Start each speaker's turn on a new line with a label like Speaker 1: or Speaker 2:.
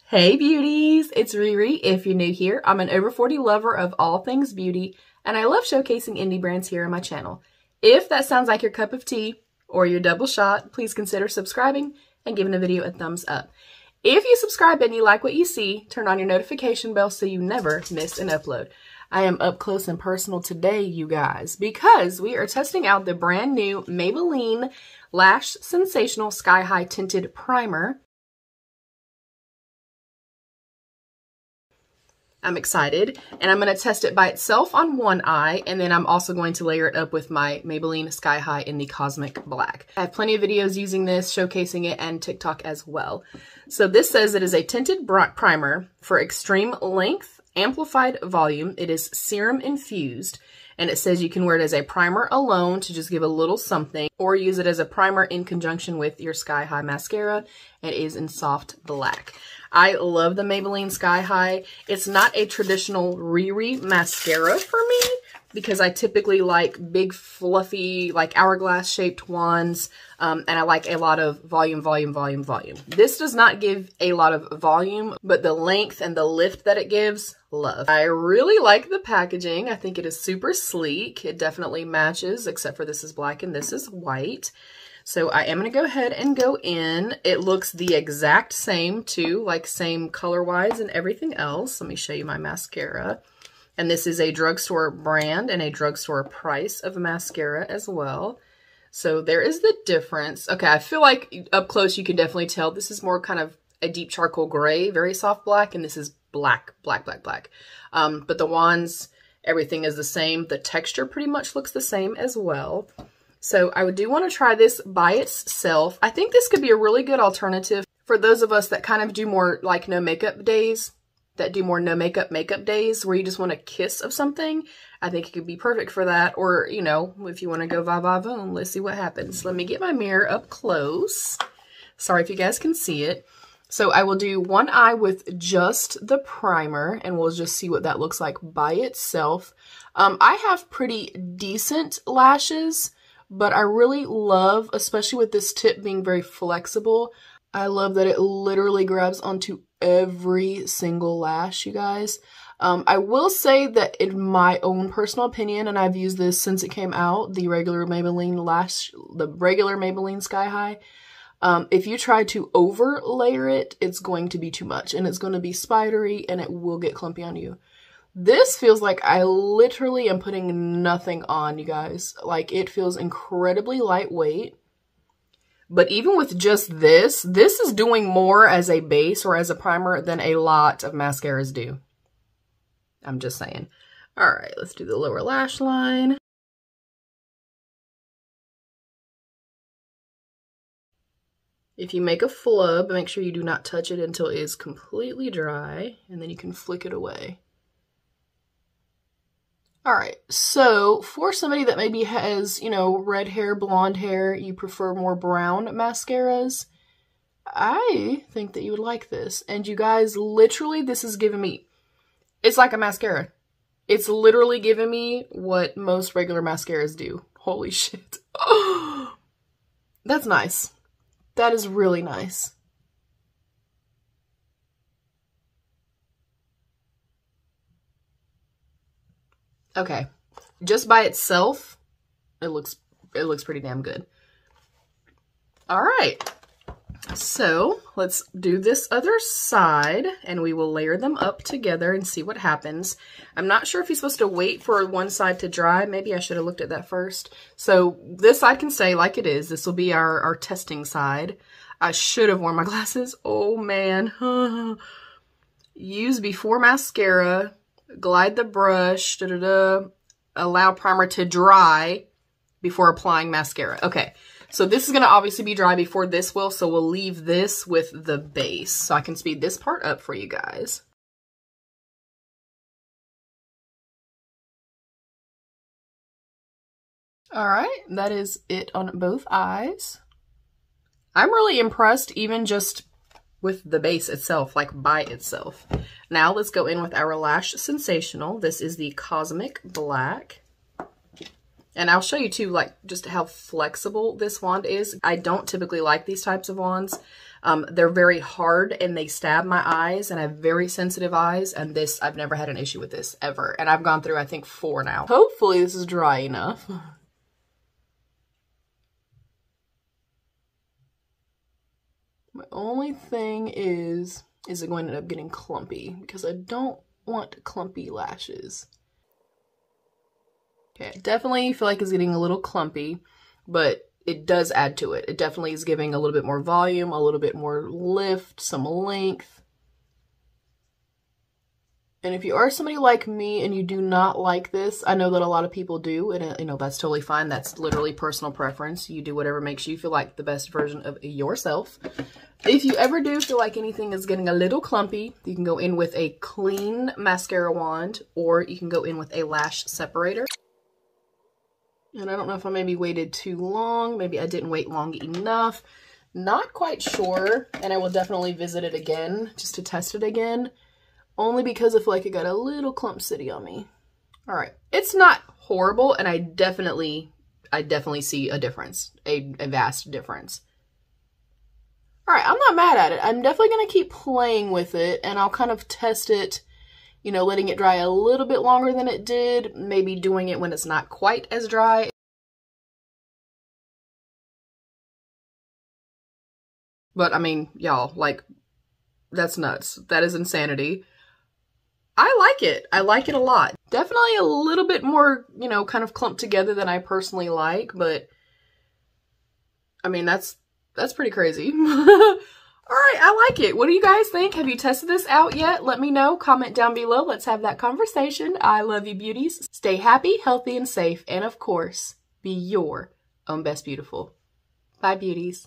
Speaker 1: Hey beauties, it's Riri. If you're new here, I'm an over 40 lover of all things beauty, and I love showcasing indie brands here on my channel. If that sounds like your cup of tea or your double shot, please consider subscribing and giving the video a thumbs up. If you subscribe and you like what you see, turn on your notification bell so you never miss an upload. I am up close and personal today, you guys, because we are testing out the brand new Maybelline Lash Sensational Sky High Tinted Primer. I'm excited, and I'm going to test it by itself on one eye, and then I'm also going to layer it up with my Maybelline Sky High in the Cosmic Black. I have plenty of videos using this, showcasing it, and TikTok as well. So this says it is a tinted primer for extreme length, amplified volume. It is serum infused, and it says you can wear it as a primer alone to just give a little something, or use it as a primer in conjunction with your Sky High mascara. It is in soft black. I love the Maybelline Sky High. It's not a traditional Riri mascara for me because I typically like big, fluffy, like hourglass shaped wands, and I like a lot of volume. This does not give a lot of volume, but the length and the lift that it gives, love. I really like the packaging. I think it is super sleek. It definitely matches, except for this is black and this is white. So I am going to go ahead and go in. It looks the exact same too, like same color-wise and everything else. Let me show you my mascara. And this is a drugstore brand and a drugstore price of mascara as well. So there is the difference. Okay, I feel like up close you can definitely tell this is more kind of a deep charcoal gray, very soft black, and this is black. But the wands, everything is the same. The texture pretty much looks the same as well. So I do want to try this by itself. I think this could be a really good alternative for those of us that kind of do more like no makeup days, that do more no makeup days where you just want a kiss of something. I think it could be perfect for that. Or, you know, if you want to go AVON, let's see what happens. Let me get my mirror up close. Sorry if you guys can see it. So I will do one eye with just the primer and we'll just see what that looks like by itself. I have pretty decent lashes, but I really love, especially with this tip being very flexible, I love that it literally grabs onto every single lash, you guys. I will say that in my own personal opinion, and I've used this since it came out, the regular Maybelline Sky High, if you try to over layer it, it's going to be too much and it's going to be spidery and it will get clumpy on you. This feels like I literally am putting nothing on, you guys. Like, it feels incredibly lightweight. But even with just this is doing more as a base or as a primer than a lot of mascaras do. I'm just saying. All right, let's do the lower lash line. If you make a flub, make sure you do not touch it until it is completely dry, and then you can flick it away. All right, so for somebody that maybe has, you know, red hair, blonde hair, you prefer more brown mascaras, I think that you would like this. And you guys, literally, this is giving me, it's like a mascara. It's literally giving me what most regular mascaras do. Holy shit. That's nice. That is really nice. Okay, just by itself, it looks pretty damn good. All right, so let's do this other side and we will layer them up together and see what happens. I'm not sure if you're supposed to wait for one side to dry. Maybe I should have looked at that first. So this side can stay like it is. This will be our testing side. I should have worn my glasses. Oh man. Use before mascara. Glide the brush, allow primer to dry before applying mascara. Okay, so this is going to obviously be dry before this will, so we'll leave this with the base. So I can speed this part up for you guys. All right, that is it on both eyes. I'm really impressed even just with the base itself, like by itself. Now let's go in with our Lash Sensational. This is the Cosmic Black. And I'll show you too, like, just how flexible this wand is. I don't typically like these types of wands. They're very hard and they stab my eyes, and I have very sensitive eyes, and this, I've never had an issue with this ever. And I've gone through, I think, 4 now. Hopefully this is dry enough. My only thing is it going to end up getting clumpy? Because I don't want clumpy lashes. Okay, I definitely feel like it's getting a little clumpy, but it does add to it. It definitely is giving a little bit more volume, a little bit more lift, some length. And if you are somebody like me and you do not like this, I know that a lot of people do, and you know, that's totally fine. That's literally personal preference. You do whatever makes you feel like the best version of yourself. If you ever do feel like anything is getting a little clumpy, you can go in with a clean mascara wand, or you can go in with a lash separator. And I don't know if I maybe waited too long. Maybe I didn't wait long enough. Not quite sure. And I will definitely visit it again just to test it again. Only because I feel like it got a little clump city on me. All right. It's not horrible. And I definitely see a difference. A vast difference. All right. I'm not mad at it. I'm definitely going to keep playing with it. And I'll kind of test it, you know, letting it dry a little bit longer than it did, maybe doing it when it's not quite as dry. But I mean, y'all, like, that's nuts. That is insanity. I like it. I like it a lot. Definitely a little bit more, you know, kind of clumped together than I personally like, but I mean, that's pretty crazy. All right, I like it. What do you guys think? Have you tested this out yet? Let me know. Comment down below. Let's have that conversation. I love you, beauties. Stay happy, healthy, and safe. And of course, be your own best beautiful. Bye, beauties.